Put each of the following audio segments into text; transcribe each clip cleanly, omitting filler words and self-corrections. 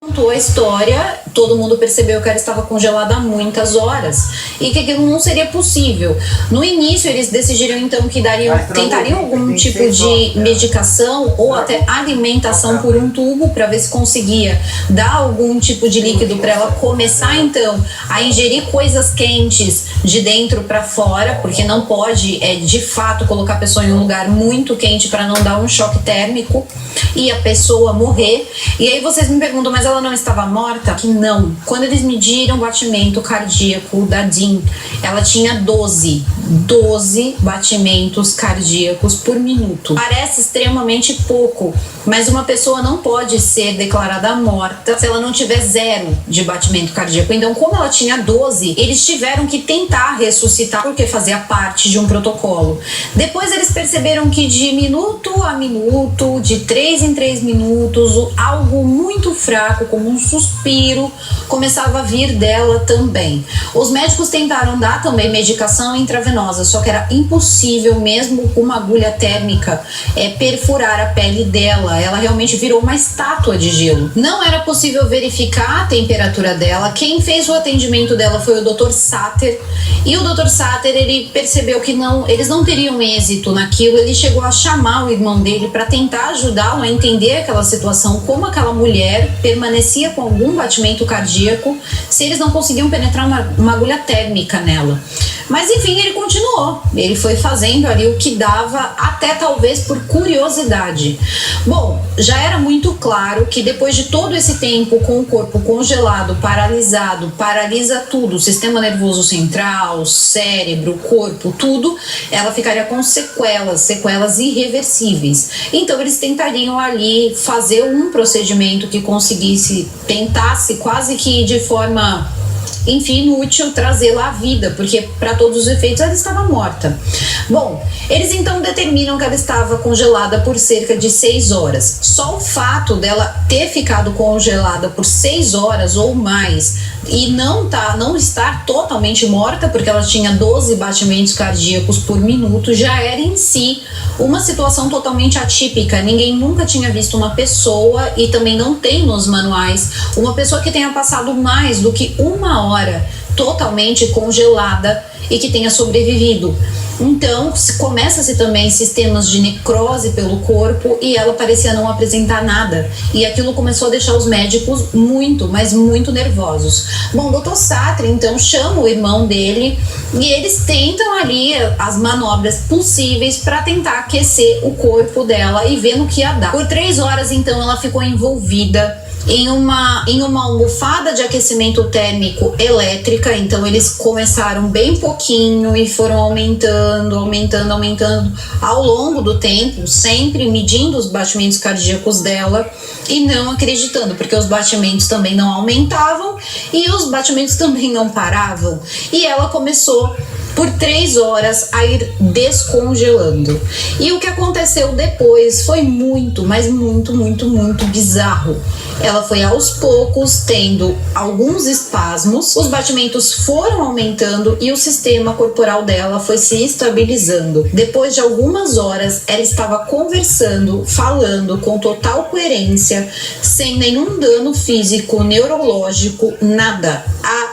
Contou a história, todo mundo percebeu que ela estava congelada há muitas horas e que aquilo não seria possível. No início, eles decidiram então que tentariam algum tipo de medicação ou até alimentação por um tubo para ver se conseguia dar algum tipo de líquido para ela começar então a ingerir coisas quentes de dentro para fora, porque não pode de fato colocar a pessoa em um lugar muito quente para não dar um choque térmico e a pessoa morrer. E aí vocês me perguntam, mas ela não estava morta? Que não. Quando eles mediram o batimento cardíaco da Dean, ela tinha 12 batimentos cardíacos por minuto. Parece extremamente pouco, mas uma pessoa não pode ser declarada morta se ela não tiver 0 de batimento cardíaco. Então, como ela tinha 12, eles tiveram que tentar ressuscitar, porque fazia parte de um protocolo. Depois eles perceberam que de minuto a minuto, de 3 em 3 minutos, algo muito fraco, como um suspiro, começava a vir dela também. Os médicos tentaram dar também medicação intravenosa, só que era impossível, mesmo com uma agulha térmica, perfurar a pele dela. Ela realmente virou uma estátua de gelo. Não era possível verificar a temperatura dela. Quem fez o atendimento dela foi o Dr. Sater, e o Dr. Sater, ele percebeu que eles não teriam êxito naquilo. Ele chegou a chamar o irmão dele para tentar ajudá-lo a entender aquela situação, como aquela mulher permanecia com algum batimento cardíaco se eles não conseguiam penetrar uma agulha térmica nela. Mas enfim, ele continuou. Ele foi fazendo ali o que dava, até talvez por curiosidade. Bom, já era muito claro que depois de todo esse tempo com o corpo congelado, paralisado, paralisa tudo, o sistema nervoso central, cérebro, corpo, tudo, ela ficaria com sequelas irreversíveis. Então eles tentariam ali fazer um procedimento que tentasse quase que de forma inútil trazê-la à vida, porque para todos os efeitos ela estava morta. Bom, eles então determinam que ela estava congelada por cerca de 6 horas. Só o fato dela ter ficado congelada por 6 horas ou mais e não estar totalmente morta, porque ela tinha 12 batimentos cardíacos por minuto, já era em si uma situação totalmente atípica. Ninguém nunca tinha visto uma pessoa, e também não tem nos manuais, uma pessoa que tenha passado mais do que 1 hora totalmente congelada e que tenha sobrevivido. Então, começa-se também sistemas de necrose pelo corpo e ela parecia não apresentar nada. E aquilo começou a deixar os médicos muito, mas muito nervosos. Bom, o Dr. Sater, então, chama o irmão dele e eles tentam ali as manobras possíveis para tentar aquecer o corpo dela e ver no que ia dar. Por 3 horas, então, ela ficou envolvida em uma almofada de aquecimento térmico elétrica. Então eles começaram bem pouquinho e foram aumentando ao longo do tempo, sempre medindo os batimentos cardíacos dela e não acreditando, porque os batimentos também não aumentavam e os batimentos também não paravam. E ela começou por 3 horas a ir descongelando. E o que aconteceu depois foi muito, mas muito bizarro. Ela foi aos poucos tendo alguns espasmos, os batimentos foram aumentando e o sistema corporal dela foi se estabilizando. Depois de algumas horas, ela estava conversando, falando com total coerência, sem nenhum dano físico, neurológico, nada,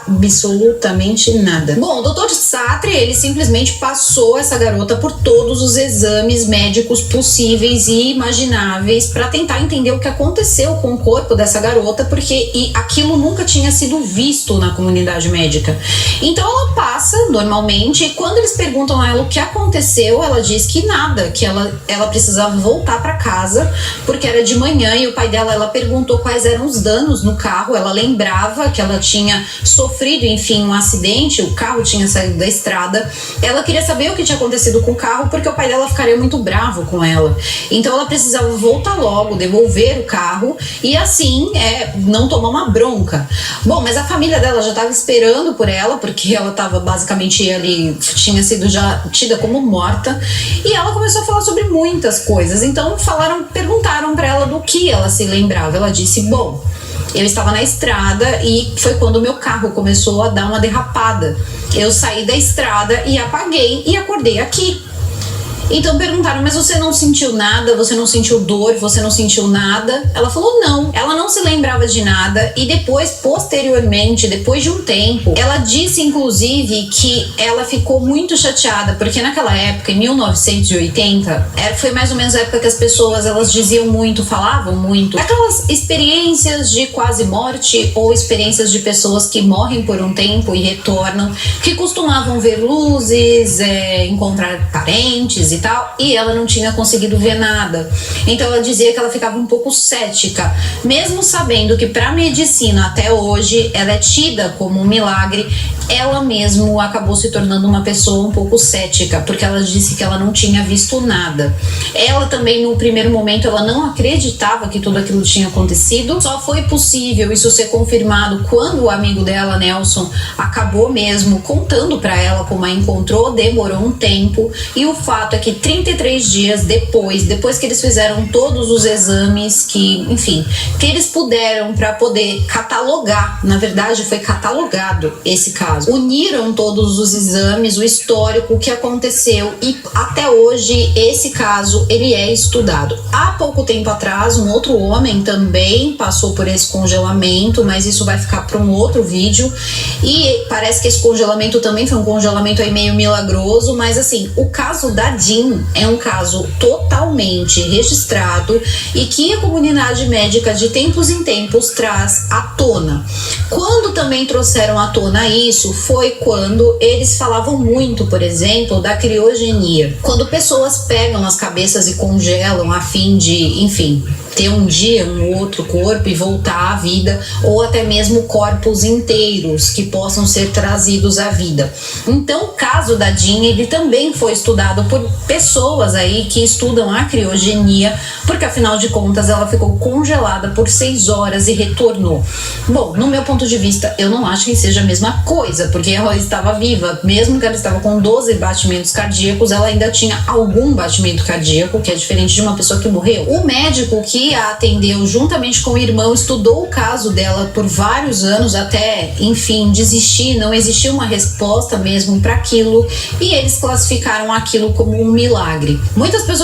absolutamente nada. Bom, o Dr. Sater, ele simplesmente passou essa garota por todos os exames médicos possíveis e imagináveis para tentar entender o que aconteceu com o corpo dessa garota, porque aquilo nunca tinha sido visto na comunidade médica. Então ela passa normalmente e quando eles perguntam a ela o que aconteceu, ela diz que nada, que ela precisava voltar para casa porque era de manhã e o pai dela, ela perguntou quais eram os danos no carro. Ela lembrava que ela tinha sofrido, enfim, um acidente, o carro tinha saído da estrada. Ela queria saber o que tinha acontecido com o carro porque o pai dela ficaria muito bravo com ela. Então ela precisava voltar logo, devolver o carro e assim não tomar uma bronca. Bom, mas a família dela já estava esperando por ela, porque ela estava basicamente ali, tinha sido já tida como morta, e ela começou a falar sobre muitas coisas. Então perguntaram para ela do que ela se lembrava. Ela disse: bom, eu estava na estrada e foi quando o meu carro começou a dar uma derrapada. Eu saí da estrada e apaguei e acordei aqui. Então perguntaram, mas você não sentiu nada? Você não sentiu dor? Você não sentiu nada? Ela falou não. Ela não se lembrava de nada e depois, posteriormente, depois de um tempo, ela disse inclusive que ela ficou muito chateada, porque naquela época, em 1980, foi mais ou menos a época que as pessoas, elas diziam muito, falavam muito, aquelas experiências de quase morte ou experiências de pessoas que morrem por um tempo e retornam, que costumavam ver luzes, encontrar parentes e tal, e ela não tinha conseguido ver nada. Então ela dizia que ela ficava um pouco cética, mesmo sabendo que para a medicina até hoje ela é tida como um milagre. Ela mesmo acabou se tornando uma pessoa um pouco cética, porque ela disse que ela não tinha visto nada. Ela também, no primeiro momento, ela não acreditava que tudo aquilo tinha acontecido. Só foi possível isso ser confirmado quando o amigo dela, Nelson, acabou mesmo contando para ela como a encontrou. Demorou um tempo, e o fato é que 33 dias depois que eles fizeram todos os exames que eles puderam para poder catalogar, na verdade foi catalogado esse caso. Uniram todos os exames, o histórico, o que aconteceu, e até hoje esse caso ele é estudado. Há pouco tempo atrás, um outro homem também passou por esse congelamento, mas isso vai ficar para um outro vídeo, e parece que esse congelamento também foi um congelamento aí meio milagroso, mas assim, o caso da Jean é um caso totalmente registrado e que a comunidade médica de tempos em tempos traz à tona. Quando também trouxeram à tona isso, foi quando eles falavam muito, por exemplo, da criogenia. Quando pessoas pegam as cabeças e congelam a fim de, ter um dia um outro corpo e voltar à vida, ou até mesmo corpos inteiros que possam ser trazidos à vida. Então, o caso da Jean, ele também foi estudado por pessoas aí que estudam a criogenia, porque afinal de contas ela ficou congelada por 6 horas e retornou. Bom, no meu ponto de vista, eu não acho que seja a mesma coisa, porque ela estava viva, mesmo que ela estava com 12 batimentos cardíacos, ela ainda tinha algum batimento cardíaco, que é diferente de uma pessoa que morreu. O médico que a atendeu juntamente com o irmão estudou o caso dela por vários anos até, desistir, não existia uma resposta mesmo para aquilo, e eles classificaram aquilo como um milagre. Muitas pessoas